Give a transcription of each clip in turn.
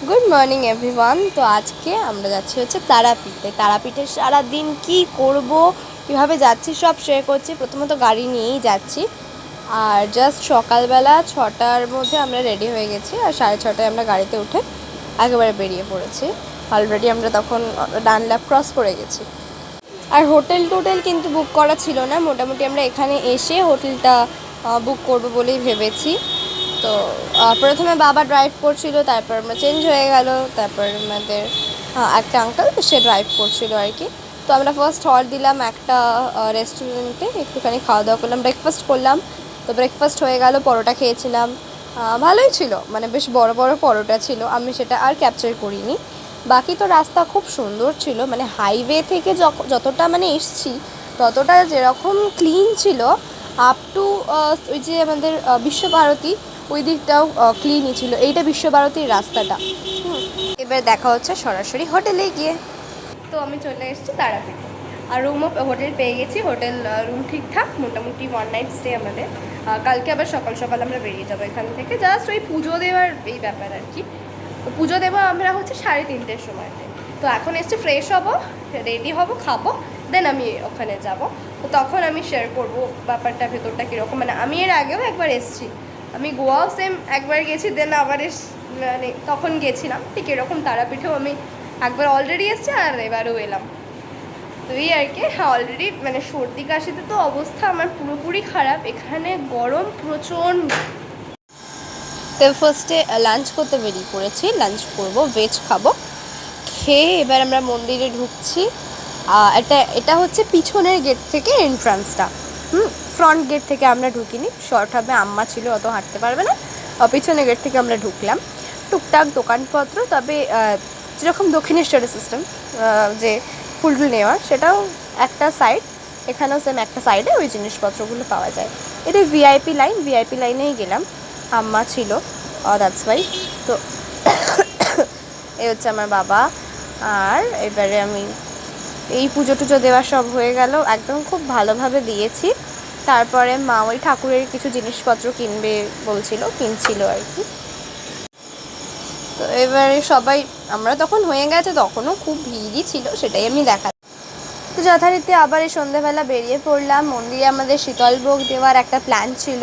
Good morning everyone. তো আজকে আমরা যাচ্ছি হচ্ছে তারাপীঠে। তারাপীঠে সারাদিন কি করব, কীভাবে যাচ্ছি সব শেয়ার করছি। প্রথমত গাড়ি নিয়েই যাচ্ছি, আর জাস্ট সকালবেলা 6টার মধ্যে আমরা রেডি হয়ে গেছি, আর 6:30টায় আমরা গাড়িতে উঠে একেবারে বেরিয়ে পড়েছি। অলরেডি আমরা তখন ডানল্যাপ ক্রস করে গেছি। আর হোটেল কিন্তু বুক করা ছিল না, মোটামুটি আমরা এখানে এসে হোটেলটা বুক করবো বলেই ভেবেছি। তো প্রথমে বাবা ড্রাইভ করছিল, তারপর আমরা চেঞ্জ হয়ে গেল, তারপর আমাদের একটা আঙ্কেল সে ড্রাইভ করছিল আর কি। তো আমরা ফার্স্ট হল্ট দিলাম একটা রেস্টুরেন্টে, একটুখানি খাওয়া দাওয়া করলাম, ব্রেকফাস্ট করলাম। তো ব্রেকফাস্ট হয়ে গেল, পরোটা খেয়েছিলাম, ভালোই ছিল, মানে বেশ বড় বড় পরোটা ছিল, আমি সেটা আর ক্যাপচার করিনি। বাকি তো রাস্তা খুব সুন্দর ছিল, মানে হাইওয়ে থেকে যতটা মানে এসছি ততটা যেরকম ক্লিন ছিল, আপ টু ওই যে আমাদের বিশ্বভারতী ওই দিকটাও ক্লিনই ছিল। এইটা বিশ্বভারতীর রাস্তাটা। এবার দেখা হচ্ছে সরাসরি হোটেলে গিয়ে। তো আমি চলে এসেছি তারাপীঠে, আর হোটেল পেয়ে গেছি। হোটেল রুম ঠিকঠাক, মোটামুটি 1 নাইট স্টে আমাদের। কালকে আবার সকাল সকাল আমরা বেরিয়ে যাবো এখান থেকে, জাস্ট ওই পুজো দেওয়ার এই ব্যাপার আর কি। তো পুজো দেবো আমরা হচ্ছে 3:30টার সময়তে। তো এখন এসে ফ্রেশ হবো, রেডি হব, খাবো, দেন আমি ওখানে যাব। তো তখন আমি শেয়ার করবো ব্যাপারটা, ভেতরটা কীরকম। মানে আমি এর আগেও একবার এসেছি, আমি গোয়াও সেম একবার গেছি, দেন আবার মানে তখন গেছিলাম ঠিক এরকম। তারাপীঠেও আমি একবার অলরেডি এসেছি, আর এবারও এলাম। তো এই আর কি। হ্যাঁ, অলরেডি মানে সর্দি কাশিতে তো অবস্থা আমার পুরোপুরি খারাপ, এখানে গরম প্রচণ্ড। তো ফার্স্টে লাঞ্চ করতে বেরিয়ে পড়েছি, লাঞ্চ করবো, ভেজ খাবো। খেয়ে এবার আমরা মন্দিরে ঢুকছি। এটা হচ্ছে পিছনের গেট থেকে এন্ট্রান্সটা। ফ্রন্ট গেট থেকে আমরা ঢুকিনি, শর্ট হবে, আম্মা ছিল, অত হাঁটতে পারবে না। পিছনের গেট থেকে আমরা ঢুকলাম। টুকটাক দোকানপত্র, তবে যেরকম দক্ষিণেশ্বরের সিস্টেম, যে ফুল নেওয়ার, সেটাও একটা সাইড, এখানেও সেম একটা সাইডে ওই জিনিসপত্রগুলো পাওয়া যায়। এটা ভিআইপি লাইনেই গেলাম, আম্মা ছিল, দ্যাটস ওয়াই। তো এই হচ্ছে আমার বাবা। আর এবারে আমি এই পুজো টুজো দেওয়া সব হয়ে গেল, একদম খুব ভালোভাবে দিয়েছি। তারপরে মা ওই ঠাকুরের কিছু জিনিসপত্র কিনবে বলছিল, কিনছিল আর কি। তো এবারে সবাই, আমরা তখন হয়ে গেছে, তখনও খুব ভিড়ই ছিল, সেটাই আমি দেখা। তো যথারীতি আবার এই সন্ধ্যেবেলা বেরিয়ে পড়লাম। মন্দিরে আমাদের শীতল ভোগ দেওয়ার একটা প্ল্যান ছিল,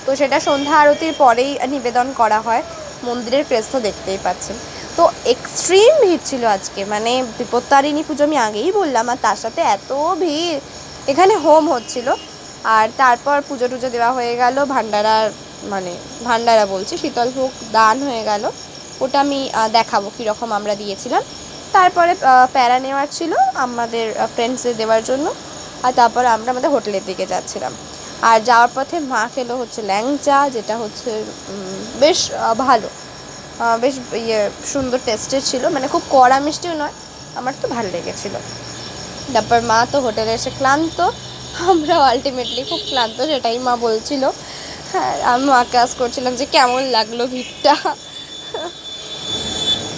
তো সেটা সন্ধ্যা আরতির পরেই নিবেদন করা হয়। মন্দিরের ক্রেজ তো দেখতেই পাচ্ছেন। তো এক্সট্রিম ভিড় ছিল আজকে, মানে বিপত্তারিণী পুজো আমি আগেই বললাম, আর তার সাথে এত ভিড়। এখানে হোম হচ্ছিল, আর তারপর পুজো টুজো দেওয়া হয়ে গেল, ভান্ডারা বলছি, শীতল ভোগ দান হয়ে গেল। ওটা আমি দেখাবো কীরকম আমরা দিয়েছিলাম। তারপরে প্যারা নেওয়ার ছিল আমাদের ফ্রেন্ডসদের দেওয়ার জন্য, আর তারপর আমরা আমাদের হোটেলের দিকে যাচ্ছিলাম। আর যাওয়ার পথে মা খেলো হচ্ছে ল্যাংচা, যেটা হচ্ছে বেশ ভালো, বেশ সুন্দর টেস্টের ছিল, মানে খুব কড়া মিষ্টিও নয়, আমার তো ভালো লেগেছিলো। তারপর মা তো হোটেলে এসে ক্লান্ত, আমরাও আলটিমেটলি খুব ক্লান্ত, সেটাই মা বলছিল। হ্যাঁ, আমি মাকে আস করছিলাম যে কেমন লাগলো ভিড়টা।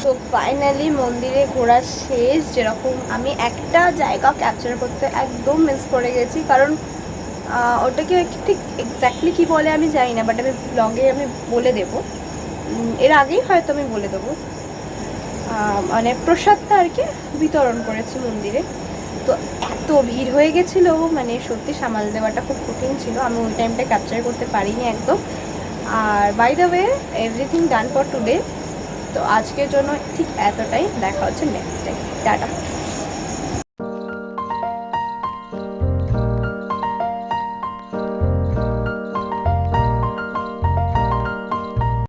তো ফাইনালি মন্দিরে ঘোরা শেষ। যেরকম আমি একটা জায়গা ক্যাপচার করতে একদম মিস করে গেছি, কারণ ওটাকে ঠিক এক্স্যাক্টলি কী বলে আমি জানি না, বাট আমি ব্লগে আমি বলে দেবো, এর আগেই হয়তো আমি বলে দেবো। মানে প্রসাদটা আর কি বিতরণ করেছি মন্দিরে। তো এত ভিড় হয়ে গেছিলো, মানে সত্যি সামাল দেওয়াটা খুব কঠিন ছিল, আমি ওই টাইমটা ক্যাপচার করতে পারিনি একদম। আর by the way, everything done for today. তো আজকের জন্য ঠিক এতটাই, দেখা হচ্ছে নেক্সট টাইম, টাটা।